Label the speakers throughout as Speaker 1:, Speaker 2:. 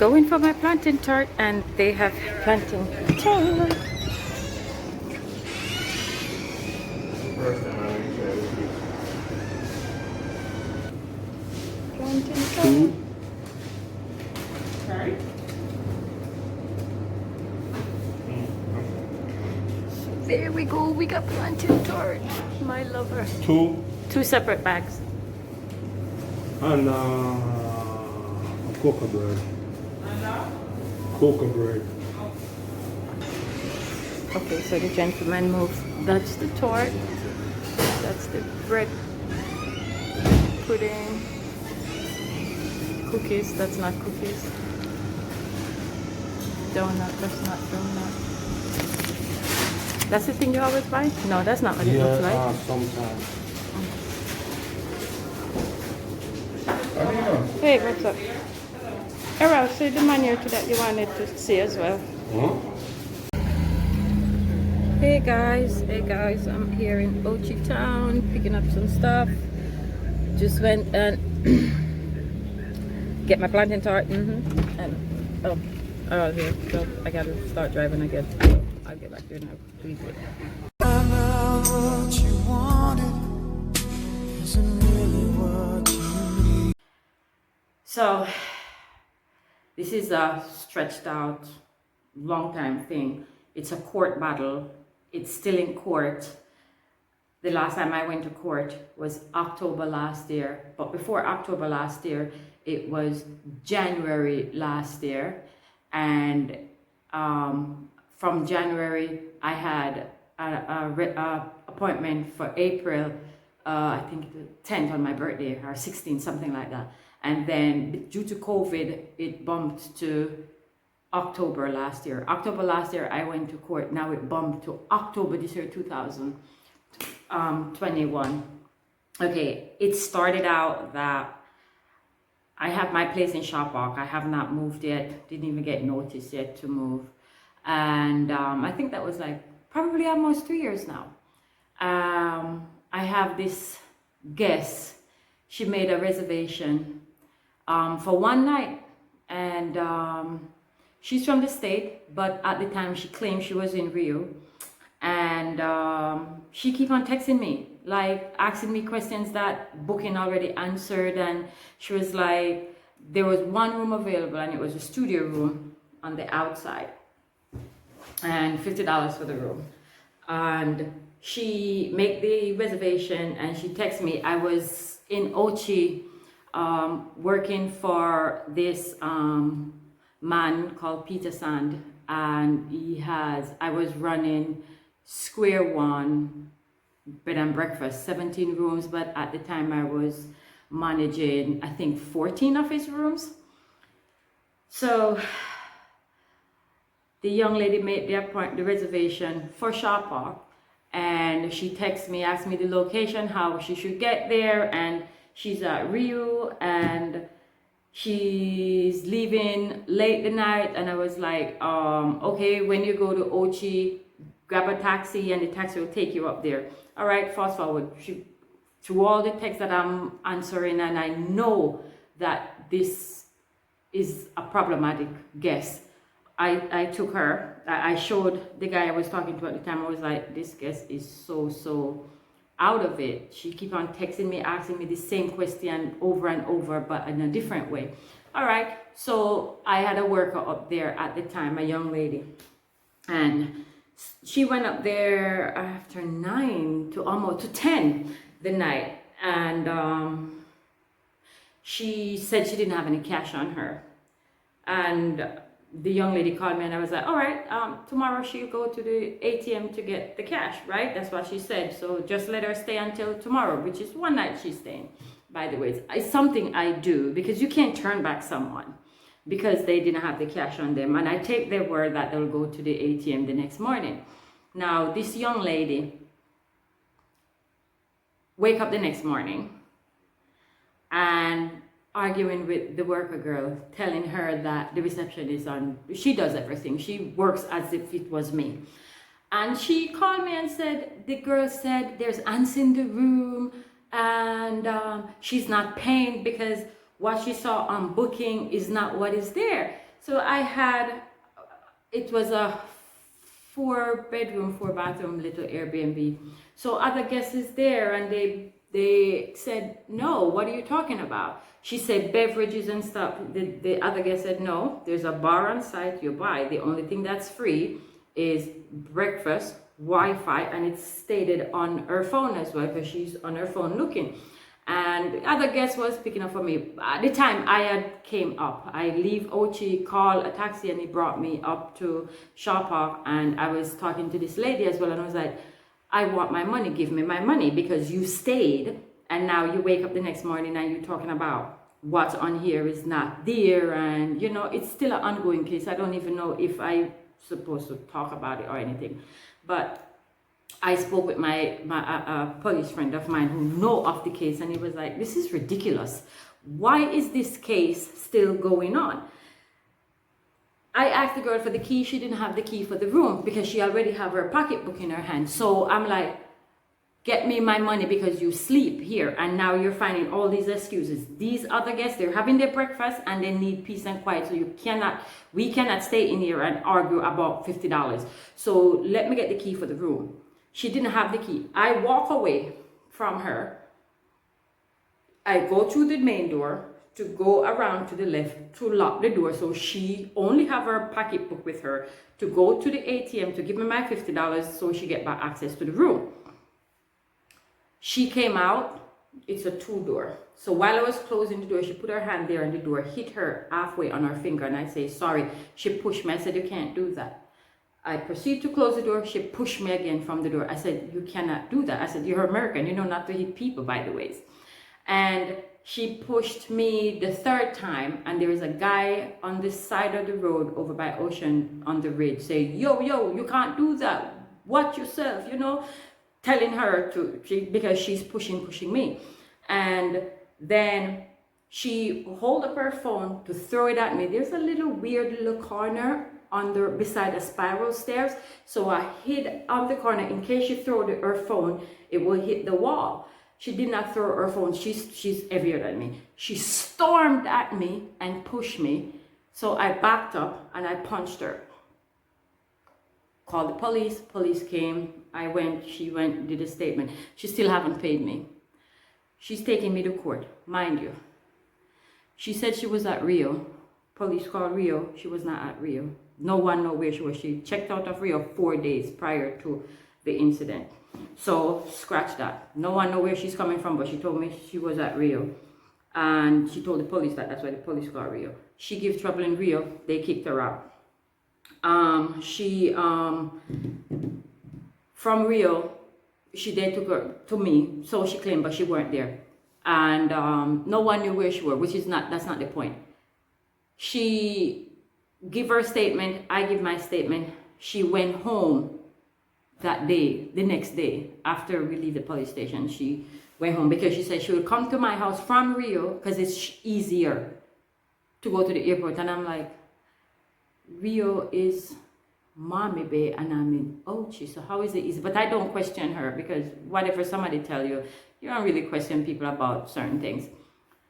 Speaker 1: going for my plantain tart, and they have plantain tart. Plantain tart. Sorry? So there we go, we got plantain tart, my lover. Two separate bags.
Speaker 2: And cocoa bread. Cocoa bread.
Speaker 1: Okay, so the gentleman moved. That's the tart. That's the bread pudding. Cookies. That's not cookies. Donut. That's not donut. That's the thing you always buy? No, that's not what it looks like.
Speaker 2: Sometimes.
Speaker 1: Hey, what's up? Errol, say the menu to that you wanted to see as well.
Speaker 2: Huh?
Speaker 1: Hey guys, I'm here in Ochi Town picking up some stuff. Just went and get my plantain tart. And Errol here, so I gotta start driving again. So I'll get back there now. Please wait.
Speaker 3: I know what you wanted isn't really what you need.
Speaker 1: So this is a stretched out, long time thing. It's a court battle. It's still in court. The last time I went to court was October last year. But before October last year, it was January last year. And from January, I had a appointment for April, I think the 10th on my birthday, or 16th, something like that. And then due to COVID, it bumped to October last year. October last year, I went to court. Now it bumped to October this year, 2021. Okay, it started out that I have my place in Csompó. I have not moved yet. Didn't even get notice yet to move. And I think that was like probably almost 3 years now. I have this guest. She made a reservation for one night, and she's from the state, but at the time she claimed she was in Rio, and she keep on texting me, like asking me questions that booking already answered. And she was like, there was one room available, and it was a studio room on the outside, and $50 for the room. And she made the reservation, and she texted me. I was in Ochi working for this man called Peter Sand, and I was running Square One bed and breakfast, 17 rooms, but at the time I was managing, I think, 14 of his rooms. So the young lady made the reservation for Csompó, and she texted me, asked me the location, how she should get there, and she's at Rio, and she's leaving late the night. And I was like, okay, when you go to Ochi, grab a taxi, and the taxi will take you up there. All right, fast forward through all the texts that I'm answering, and I know that this is a problematic guest. I took her, I showed the guy I was talking to at the time. I was like, this guest is so out of it. She keep on texting me, asking me the same question over and over, but in a different way. All right, so I had a worker up there at the time, a young lady, and she went up there after 9 to almost to 10 the night, and she said she didn't have any cash on her. And the young lady called me, and I was like, all right, tomorrow she'll go to the ATM to get the cash, right? That's what she said. So just let her stay until tomorrow, which is one night she's staying. By the way, it's something I do, because you can't turn back someone because they didn't have the cash on them. And I take their word that they'll go to the ATM the next morning. Now, this young lady wake up the next morning and arguing with the worker girl, telling her that the reception is on, she does everything. She works as if it was me. And she called me and said, the girl said there's ants in the room, and she's not paying because what she saw on booking is not what is there. So it was a 4-bedroom, 4-bathroom little Airbnb. So other guests is there, and they said, no, what are you talking about? She said beverages and stuff. The other guest said, no, there's a bar on site, you buy. The only thing that's free is breakfast, Wi-Fi, and it's stated on her phone as well, because she's on her phone looking. And the other guest was picking up for me. At the time I had came up, I leave Ochi, call a taxi, and he brought me up to Csompó, and I was talking to this lady as well, and I was like, I want my money, give me my money, because you stayed, and now you wake up the next morning and you're talking about what's on here is not there, and you know, it's still an ongoing case. I don't even know if I'm supposed to talk about it or anything, but I spoke with my police friend of mine who know of the case, and he was like, this is ridiculous. Why is this case still going on? I asked the girl for the key. She didn't have the key for the room because she already have her pocketbook in her hand. So I'm like, get me my money, because you sleep here and now you're finding all these excuses. These other guests, they're having their breakfast and they need peace and quiet. So we cannot stay in here and argue about $50. So let me get the key for the room. She didn't have the key. I walk away from her. I go through the main door to go around to the left to lock the door, so she only have her pocketbook with her, to go to the ATM to give me my $50 so she get back access to the room. She came out. It's a 2-door. So while I was closing the door, she put her hand there and the door hit her halfway on her finger, and I say, sorry. She pushed me. I said, you can't do that. I proceed to close the door. She pushed me again from the door. I said, you cannot do that. I said, you're American. You know not to hit people, by the ways. And she pushed me the 3rd time, and there is a guy on the side of the road over by Ocean on the ridge saying, yo, you can't do that. Watch yourself, you know, telling her because she's pushing me. And then she hold up her phone to throw it at me. There's a weird little corner beside the spiral stairs, so I hid on the corner in case she throw her phone, it will hit the wall. She did not throw her phone. She's heavier than me. She stormed at me and pushed me, so I backed up and I punched her. Called the police. Police came. She went, did a statement. She still haven't paid me. She's taking me to court, mind you. She said she was at Rio. Police called Rio. She was not at Rio. No one know where she was. She checked out of Rio 4 days prior to the incident. So scratch that. No one know where she's coming from, but she told me she was at Rio. And she told the police that's why the police called Rio. She gave trouble in Rio. They kicked her out. From Rio, they took her to me. So she claimed, but she weren't there. And no one knew where she was, that's not the point. She give her statement, I give my statement. She went home that day, the next day, after we leave the police station. She went home because she said she would come to my house from Rio because it's easier to go to the airport. And I'm like, Rio is Mommy Bay and I'm in Ochi, so how is it easy? But I don't question her, because whatever somebody tell you, you don't really question people about certain things.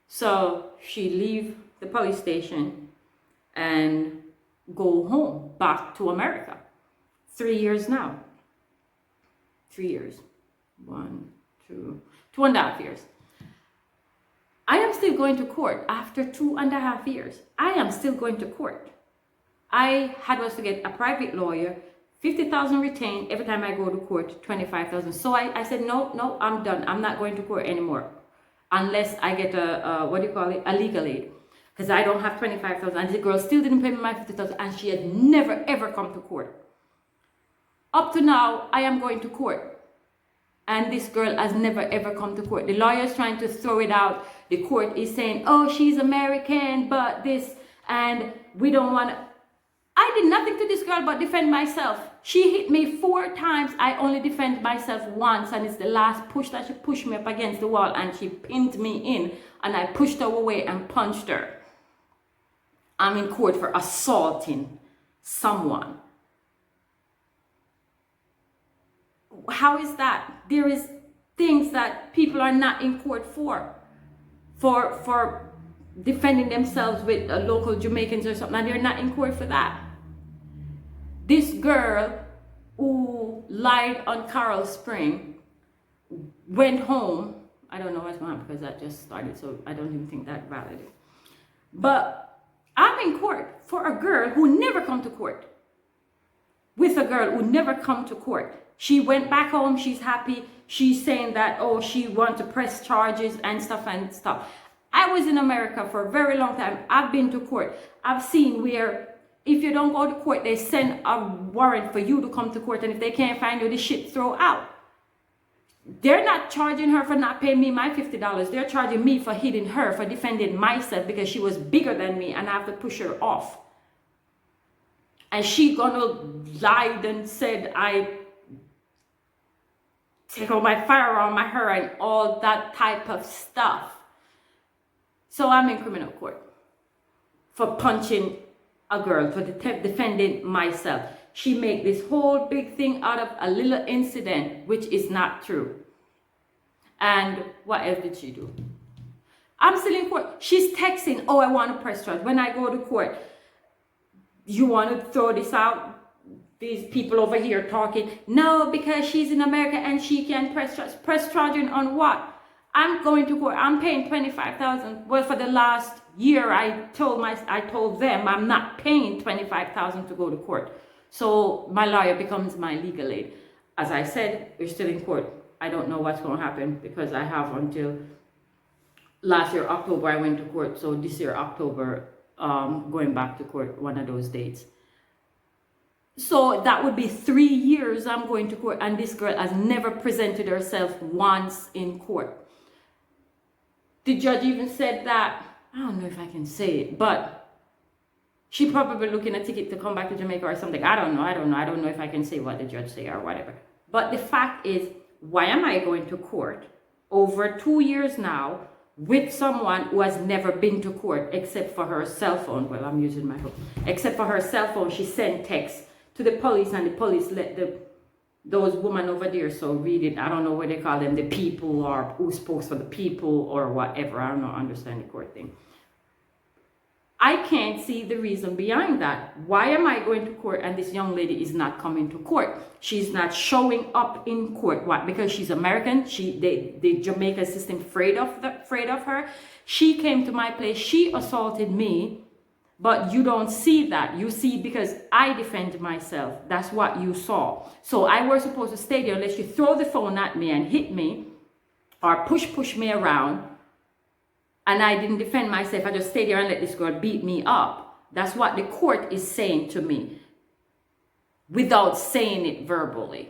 Speaker 1: So she leave the police station and go home, back to America. 3 years now. 3 years. 2.5 years. I am still going to court after 2.5 years. I am still going to court. I was to get a private lawyer, 50,000 retained every time I go to court, 25,000. So I said, no, I'm done. I'm not going to court anymore unless I get a legal aid. Because I don't have 25,000. And the girl still didn't pay me my 50,000, and she had never ever come to court. Up to now, I am going to court. And this girl has never ever come to court. The lawyer is trying to throw it out. The court is saying, oh, she's American, but this, and we don't want to. I did nothing to this girl but defend myself. She hit me 4 times. I only defend myself once, and it's the last push that she pushed me up against the wall and she pinned me in, and I pushed her away and punched her. I'm in court for assaulting someone. How is that? There is things that people are not in court for defending themselves with local Jamaicans or something, and they're not in court for that. This girl who lied on Coral Spring went home. I don't know what's going on because that just started, so I don't even think that valid. But I'm in court for a girl who never come to court. With a girl who never come to court. She went back home, she's happy. She's saying that, oh, she wants to press charges and stuff. I was in America for a very long time. I've been to court. I've seen where if you don't go to court, they send a warrant for you to come to court. And if they can't find you, the shit throw out. They're not charging her for not paying me my $50. They're charging me for hitting her, for defending myself because she was bigger than me and I have to push her off. And she gonna lied and said I take out my firearm at her and all that type of stuff. So I'm in criminal court for punching a girl, for defending myself. She made this whole big thing out of a little incident, which is not true. And what else did she do? I'm still in court. She's texting, oh, I want to press charge. When I go to court, you want to throw this out? These people over here talking. No, because she's in America and she can press charge. Press charging on what? I'm going to court. I'm paying $25,000. Well, for the last year, I told them I'm not paying $25,000 to go to court. So my lawyer becomes my legal aid. As I said, we're still in court. I don't know what's going to happen because I have until last year, October, I went to court. So this year, October, going back to court, one of those dates. So that would be 3 years I'm going to court, and this girl has never presented herself once in court. The judge even said that, I don't know if I can say it, but she probably looking a ticket to come back to Jamaica or something. I don't know if I can say what the judge say or whatever. But the fact is, why am I going to court over 2 years now with someone who has never been to court except for her cell phone? Well, I'm using my phone. Except for her cell phone, she sent texts to the police, and the police let those women over there, so read it. I don't know what they call them, the people, or who spokes for the people or whatever. I don't know, understand the court thing. I can't see the reason behind that. Why am I going to court and this young lady is not coming to court? She's not showing up in court. What? Because she's American. The Jamaican system afraid of her. She came to my place. She assaulted me. But you don't see that. You see because I defend myself. That's what you saw. So I was supposed to stay there unless you throw the phone at me and hit me or push me around. And I didn't defend myself. I just stayed there and let this girl beat me up. That's what the court is saying to me without saying it verbally.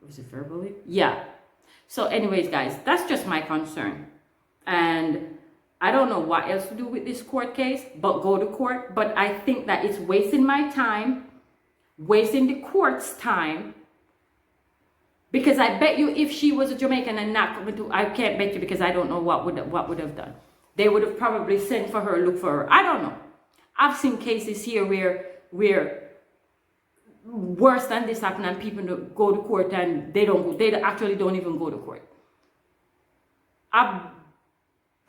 Speaker 1: Was it verbally? Yeah. So anyways, guys, that's just my concern. And I don't know what else to do with this court case, but go to court. But I think that it's wasting my time, wasting the court's time. Because I bet you if she was a Jamaican and not coming to, I can't bet you because I don't know what would have done. They would have probably sent for her, look for her. I don't know. I've seen cases here where worse than this happen and people go to court and they actually don't even go to court. I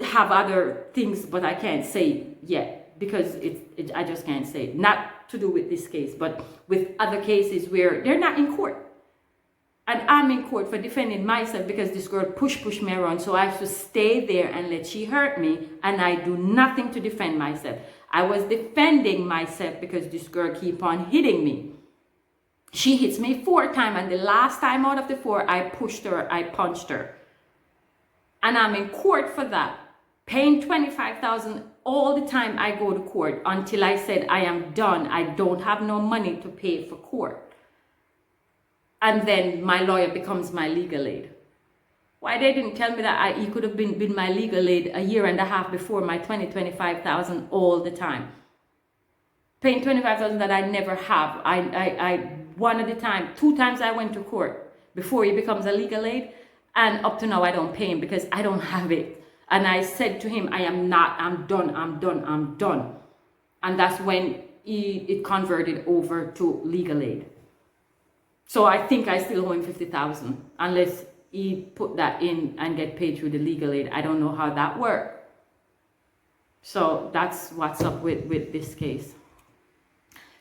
Speaker 1: have other things, but I can't say yet because I just can't say it. Not to do with this case, but with other cases where they're not in court. And I'm in court for defending myself because this girl pushed me around. So I have to stay there and let she hurt me. And I do nothing to defend myself. I was defending myself because this girl keep on hitting me. She hits me 4 times. And the last time out of the 4, I pushed her, I punched her. And I'm in court for that. Paying $25,000 all the time I go to court until I said I am done. I don't have no money to pay for court. And then my lawyer becomes my legal aid. Why they didn't tell me that he could have been my legal aid a year and a half before my $25,000 all the time. Paying $25,000 that I never have. I one at a time, 2 times I went to court before he becomes a legal aid. And up to now I don't pay him because I don't have it. And I said to him, I'm done. And that's when it converted over to legal aid. So I think I still owe him $50,000 unless he put that in and get paid through the legal aid. I don't know how that works. So that's what's up with this case.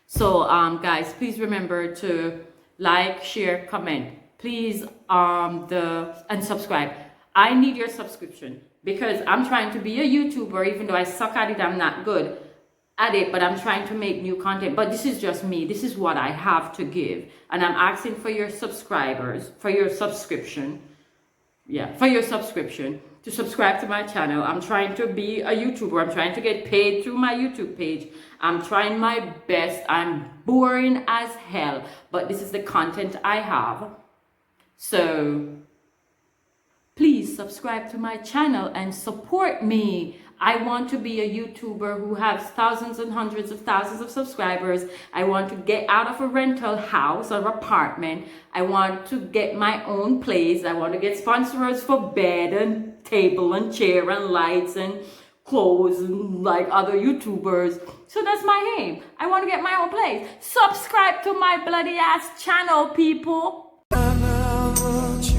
Speaker 1: So guys, please remember to like, share, comment, please, and subscribe. I need your subscription because I'm trying to be a YouTuber. Even though I suck at it, I'm not good at it, but I'm trying to make new content. But this is just me. This is what I have to give, and I'm asking for your subscribers, for your subscription. Yeah, for your subscription, to subscribe to my channel. I'm trying to be a YouTuber. I'm trying to get paid through my YouTube page. I'm trying my best. I'm boring as hell, but this is the content I have. So please subscribe to my channel and support me. I want to be a YouTuber who has thousands and hundreds of thousands of subscribers. I want to get out of a rental house or apartment. I want to get my own place. I want to get sponsors for bed and table and chair and lights and clothes and like other YouTubers. So that's my aim. I want to get my own place. Subscribe to my bloody ass channel, people.
Speaker 3: I know what